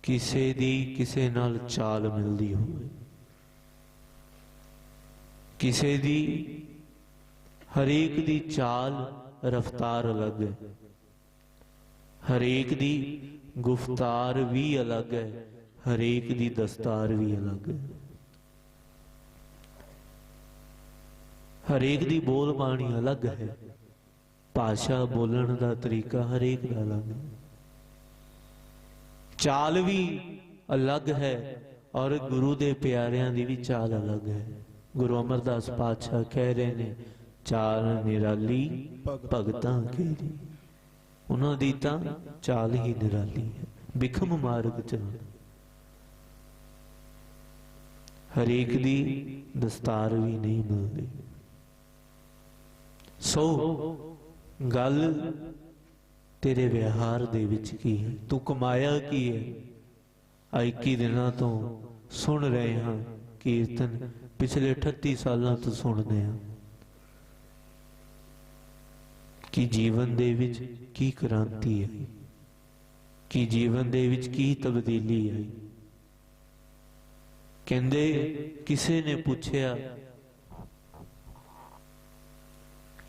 ਕਿਸੇ ਦੀ ਕਿਸੇ ਨਾਲ ਚਾਲ ਮਿਲਦੀ ਹੋਵੇ। ਕਿਸੇ ਦੀ, ਹਰੇਕ ਦੀ ਚਾਲ ਰਫਤਾਰ ਅਲੱਗ ਹੈ, ਹਰੇਕ ਦੀ ਗੁਫ਼ਤਾਰ ਵੀ ਅਲੱਗ ਹੈ, ਹਰੇਕ ਦੀ ਦਸਤਾਰ ਵੀ ਅਲੱਗ ਹੈ, ਹਰੇਕ ਦੀ ਬੋਲ ਬਾਣੀ ਅਲੱਗ ਹੈ, ਭਾਸ਼ਾ ਬੋਲਣ ਦਾ ਤਰੀਕਾ ਹਰੇਕ ਦਾ ਅਲੱਗ ਹੈ, ਚਾਲ ਵੀ ਅਲੱਗ ਹੈ, ਔਰ ਗੁਰੂ ਦੇ ਪਿਆਰਿਆਂ ਦੀ ਵੀ ਚਾਲ ਅਲੱਗ ਹੈ। ਗੁਰੂ ਅਮਰਦਾਸ ਪਾਤਸ਼ਾਹ ਕਹਿ ਰਹੇ ਨੇ, ਚਾਲ ਨਿਰਾਲੀ ਭਗਤਾਂ ਕੇਰੀ। ਉਹਨਾਂ ਦੀ ਤਾਂ ਚਾਲ ਹੀ ਨਿਰਾਲੀ ਹੈ, ਬਿਖਮ ਮਾਰਗ ਚੱਲ। ਹਰੇਕ ਦੀ ਦਸਤਾਰ ਵੀ ਨਹੀਂ ਮਿਲਦੀ। ਸੋ ਗੱਲ ਤੇਰੇ ਵਿਹਾਰ ਦੇ ਵਿੱਚ ਕੀ ਹੈ, ਤੂੰ ਕਮਾਇਆ ਕੀ ਹੈ। ਆ 21 ਦਿਨਾਂ ਤੋਂ ਸੁਣ ਰਹੇ ਹਾਂ ਕੀਰਤਨ, ਪਿਛਲੇ 38 ਸਾਲਾਂ ਤੋਂ ਸੁਣਦੇ ਹਾਂ ਕਿ ਜੀਵਨ ਦੇ ਵਿੱਚ ਕੀ ਕ੍ਰਾਂਤੀ ਆਈ, ਕਿ ਜੀਵਨ ਦੇ ਵਿੱਚ ਕੀ ਤਬਦੀਲੀ ਆਈ। ਕਹਿੰਦੇ ਕਿਸੇ ਨੇ ਪੁੱਛਿਆ,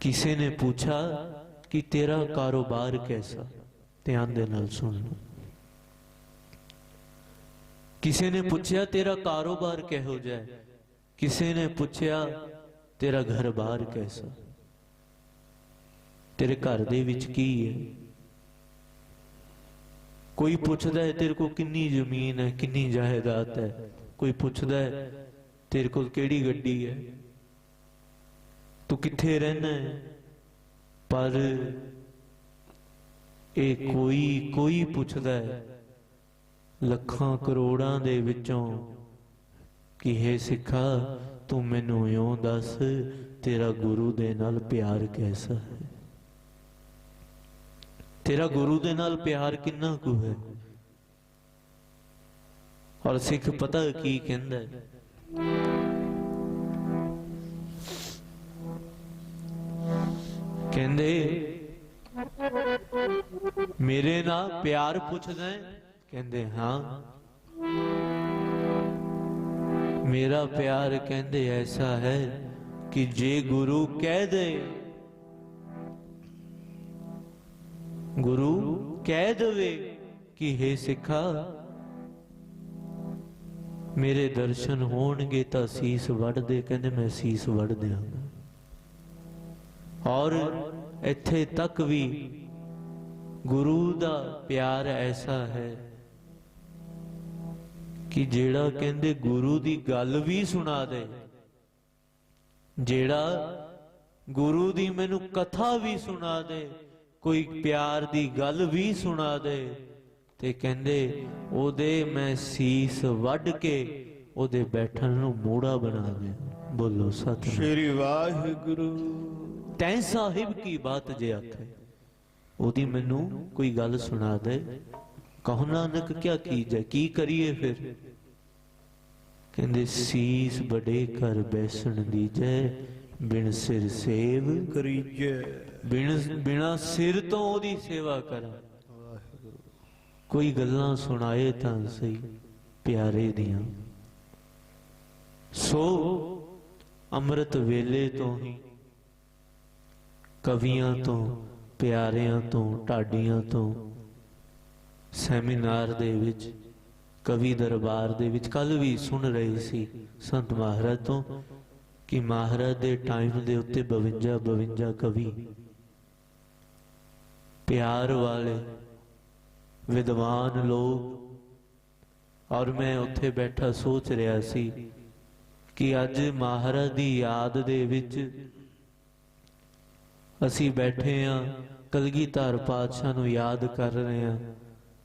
ਕਿਸੇ ਨੇ ਪੁੱਛਾ ਕਿ ਤੇਰਾ ਕਾਰੋਬਾਰ कैसा, ध्यान दे नाल सुन लो। किसी ने पूछया तेरा कारोबार कहो जाए, किसी ने पूछया तेरा घर बार कैसा, तेरे घर दे विच की है। कोई पुछदा है तेरे को किन्नी जमीन है, किन्नी जायदाद है, कोई पुछदा है तेरे को केड़ी गड्डी है, तू किथे रहना है। पर ए कोई पुछदा है लखां करोड़ां दे विचों कि हे सिखा तू मैनू इयों दस तेरा गुरु दे नाल प्यार कैसा है, तेरा गुरु दे नाल प्यार किन्ना कु है। और सिख पता की कहंदा है, कहंदे मेरे नाल प्यार पुछदा है, कहंदे हाँ मेरा प्यार कहंदे ऐसा है कि जे गुरु कह दे, गुरु कह दवे कि हे सिखा मेरे दर्शन होणगे तां सीस वड़ दे, कहंदे मैं सीस वड़ दियांगा। और इत्थे तक भी गुरु दा प्यार ऐसा है कि जेड़ा कहंदे गुरु दी गल भी सुना दे, जेड़ा गुरु दी मैनू कथा भी सुना दे, कोई प्यार दी गल भी सुना दे, ते कहंदे ओदे मैं सीस वड के ओदे बैठन नू मोड़ा बना दे। बोलो सतनाम श्री वाहिगुरु। तैं साहिब की बात जे आखे ओदी मैनू कोई गल सुना दे, कहो नानक क्या कीजे, की करिए फिर। कहंदे सीस बड़े कर बैसन दीजे, बिन सिर सेव करीजे। बिना सिर तो ओदी सेवा करा। कोई गल्लां सुनाए तां सही प्यारे दियां। सो अमृत वेले तो ही कवियां तो प्यारियां तो ढाडियां तो सैमीनार दे विच कवि दरबार दे विच कल भी सुन रहे सी संत महाराज तो कि महाराज दे टाइम दे उत्ते 52 कवि प्यार वाले विद्वान लोग। और मैं उत्थे बैठा सोच रहा सी कि अज महाराज दी याद दे विच असी बैठे हाँ, कलगीधर पातशाह नूं याद कर रहे हैं,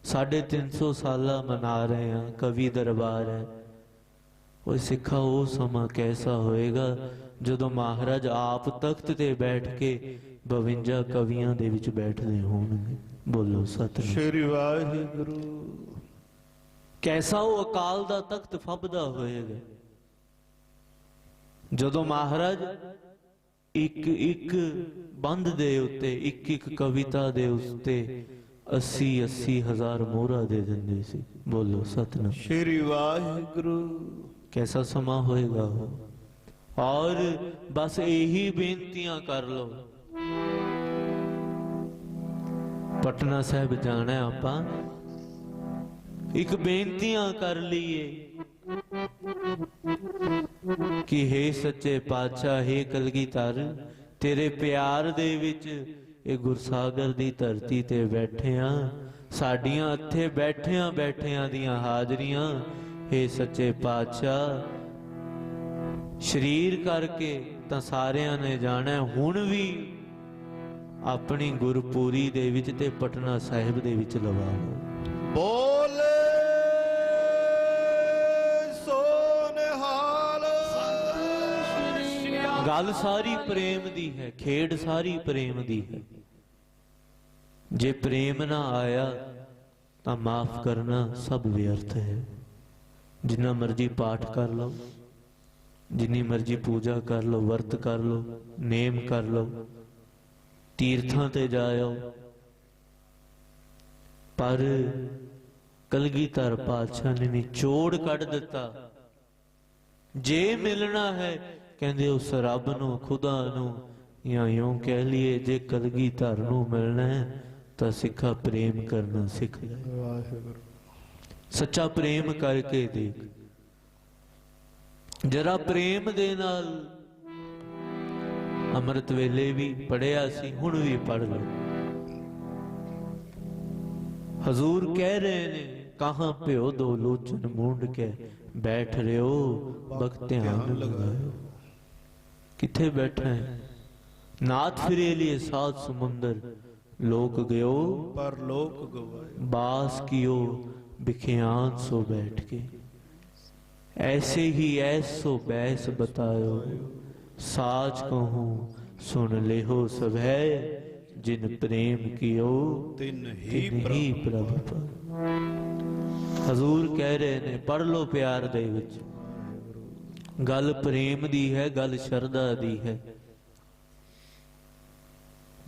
350 साल मना रहे हैं, कवि दरबार है। वो सिखा वो समा कैसा होएगा जदों महाराज आप तख्त ते बैठ के 52 कवियां दे विच बैठदे होणगे। बोलो सतनाम श्री वाहिगुरु। कैसा वो अकाल दा तख्त फबदा होएगा जदों महाराज एक बंद दे उत्ते एक कविता दे उत्ते 80 हजार मोहरा दे देंदे सी। बोलो सतनाम श्री वाहिगुरु। कैसा समा होएगा वो। और बस यही बेनतियां कर लो। पटना साहब जाना है आपां, एक बेनतियां कर लीए कि हे सच्चे पातशाह, हे कलगीधर, तेरे प्यार दे विच ये गुरसागर दी धरती ते बैठे हाँ, साडियां इत्थे बैठियां बैठियां दियां हाजरियां। हे सच्चे पातशाह, शरीर करके तां सारियां ने जाना, हुण भी अपनी गुरपुरी दे विच ते पटना साहिब दे विच लवाओ। बोले सो निहाल। गल सारी प्रेम दी है, खेड सारी प्रेम दी है। जे प्रेम ना आया तां माफ करना सब व्यर्थ है। जिन्ना मर्जी पाठ कर लो, जिन्नी मर्जी पूजा कर लो, वर्त कर लो, नेम कर लो, तीर्थां ते जाओ, पर कलगीधर पातशाह ने निचोड़ कढ़ दिता। जे मिलना है कहंदे उस रब नूं, खुदा नूं, या यूं कह लिए जे कलगीधर नूं मिलना है तां सिखा प्रेम करना सीख ले। सच्चा प्रेम करके देख। जरा प्रेम दे नाल अमृत वेले भी पढ़िया सी, हुण भी पढ़ लो। हजूर कह रहे ने कहाँ प्यो दो लोचन मूंड के बैठ रहे हो बख ध्यान लगायो। किथे बैठा है नाथ फिरे लिए सात समुंदर लोक गयो पर लोक गवाए। बास कियो बिखियान सो बैठ के ऐसे ही ऐसो बैस बतायो साच कहूँ सुन ले हो सब है जिन प्रेम कियो तिन तिन ही प्रभ पर। हजूर कह रहे ने पढ़ लो प्यार दे विच गल प्रेम दी है गल शरदा दी है।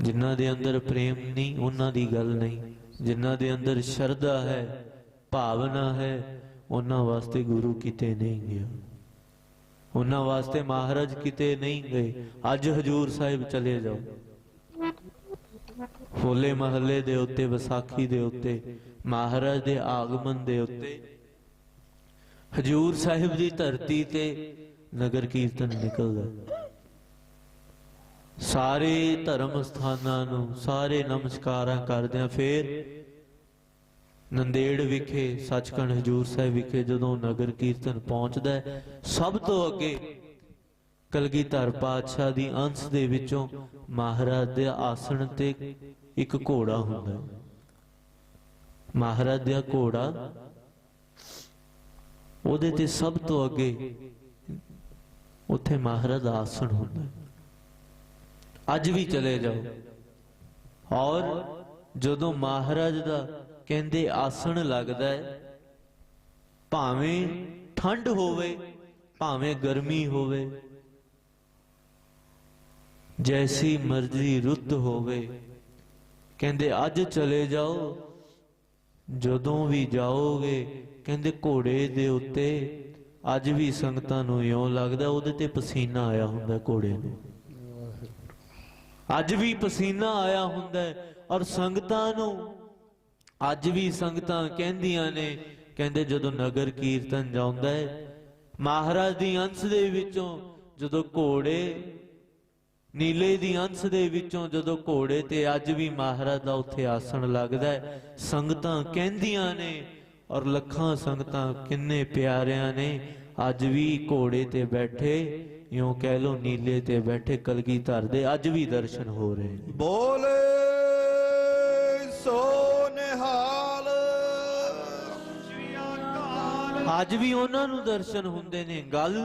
जिन्हां दे अंदर प्रेम नहीं उन्हां दी गल नहीं, जिन्हां दे अंदर शरदा है भावना है उन्हां वास्ते गुरु किते नहीं गया, उन्हां वास्ते महाराज किते नहीं गए। अज हजूर साहिब चले जाओ होले महल्ले दे उत्ते विसाखी दे उत्ते महाराज दे आगमन दे उत्ते हजूर साहिब दी धरती ते नगर कीर्तन निकलदा। सारे धर्म स्थानां नूं सारे नमस्कारां करदिआं फिर नंदेड़ विखे सचखंड हजूर साहिब विखे जदों नगर कीर्तन पहुंचदा है सब तो अगे कलगीधर पातशाह दी अंश दे विचों महाराज दे आसन ते एक घोड़ा हुंदा है। महाराज दा घोड़ा ओदे ते सब तो अगे उत्थे महाराज दा आसन हुंदा है। अज भी चले जाओ और जदों महाराज दा कहंदे आसन लगदा है भावें ठंड होवे भावें गर्मी होवे जैसी मर्जी रुत होवे कहंदे अज चले जाओ जदों भी जाओगे कहंदे घोड़े दे उत्ते अज भी संगतां नूं इउं लगदा ओहदे ते पसीना आया हुंदा घोड़े नूं, अज भी पसीना आया हुंदा और संगतां नूं अज भी संगतां कहंदियां ने कहंदे जदों नगर कीर्तन जाउंदा है महाराज दी अंश दे विचों जदों घोड़े नीले दी अंश दे विचों जदों घोड़े ते अज भी महाराज दा उत्थे आसन लगदा है संगतां कहंदियां ने और लखां संगतां किन्ने प्यारियां ने अज भी घोड़े ते बैठे यूं कह लो नीले ते बैठे कलगीधर दे अज भी दर्शन हो रहे हैं। बोले सो निहाल अज भी उन्हां नूं दर्शन हुंदे ने। गल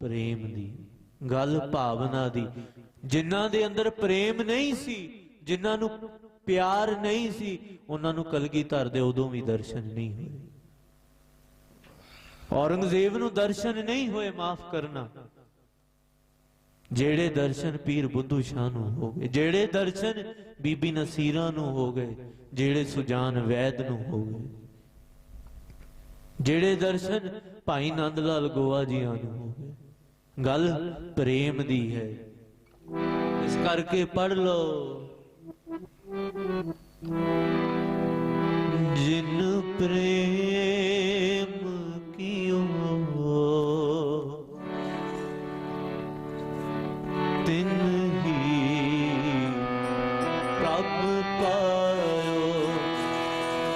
प्रेम दी गल भावना दी। जिन्हां दे अंदर प्रेम नहीं सी जिन्हां नूं प्यार नहीं सी उन्हां नूं कलगीधर दे उदों भी दर्शन नहीं होए। औरंगजेब नूं दर्शन नहीं होए माफ करना जेड़े दर्शन पीर बुद्धू शाह नूं हो गए, जेड़े दर्शन बीबी नसीरा नूं हो गए, जेड़े सुजान वैद नूं हो गए, जेड़े दर्शन भाई नंद लाल गोवा जियां नूं हो गए। गल प्रेम दी है इस करके पढ़ लो जिन प्रेम कियो तिन ही प्रभ पायो।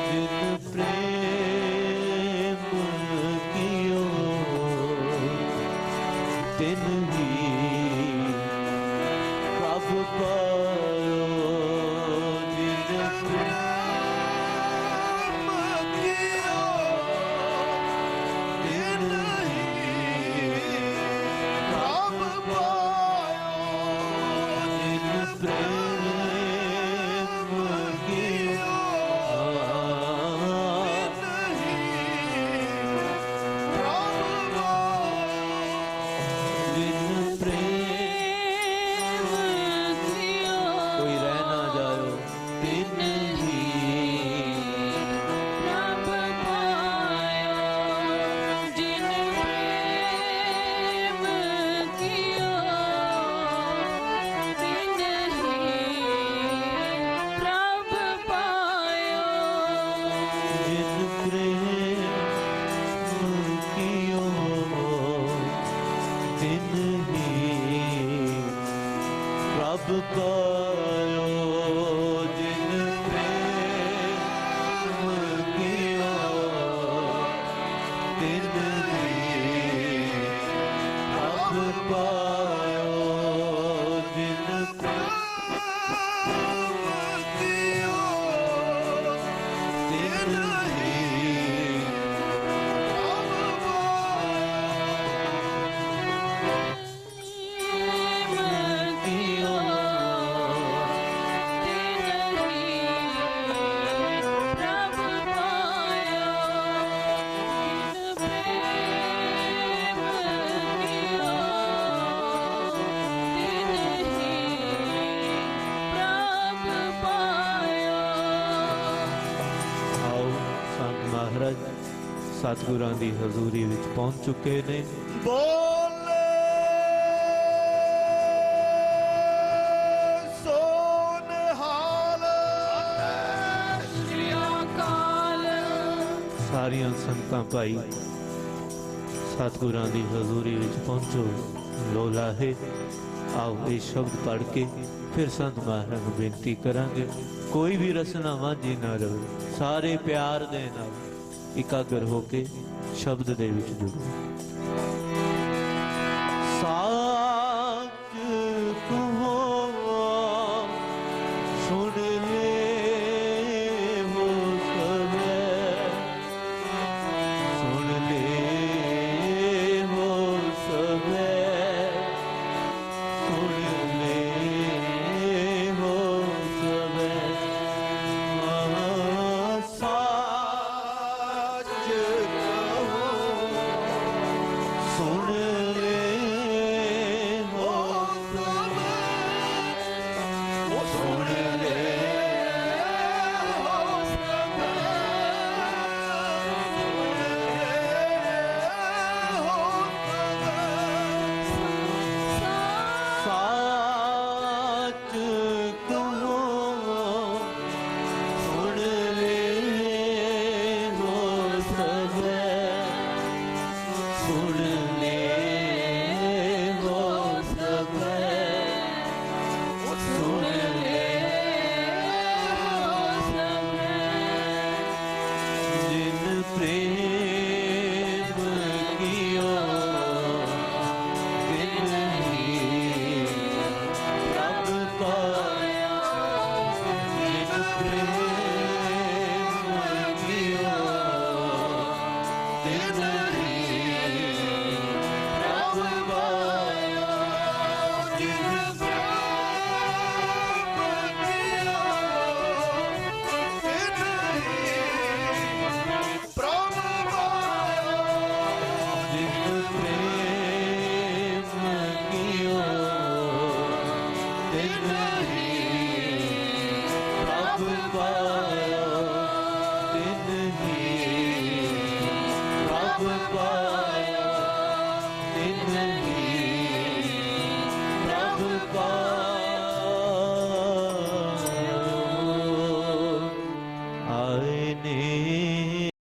जिन प्रेम कियो तिन ही प्रभ पायो। जिन प्रेम कियो तिन ही सतगुरां दी हजूरी विच पहुंच चुके ने। बोले सोनहाल श्री अकाल। सारियां संगतां भाई सतगुरां दी हजूरी विच पहुंचो। लोला है आओ ये शब्द पढ़ के फिर संत महाराज नूं बेनती करांगे। कोई भी रसना वांझी ना रहे, सारे प्यार दे नाल इकागर होके शब्द दे विच जुड़ो। साच कहो सुन ले वो सबे, सुन ले वो सबे, सुन ले वो सबे। आए ने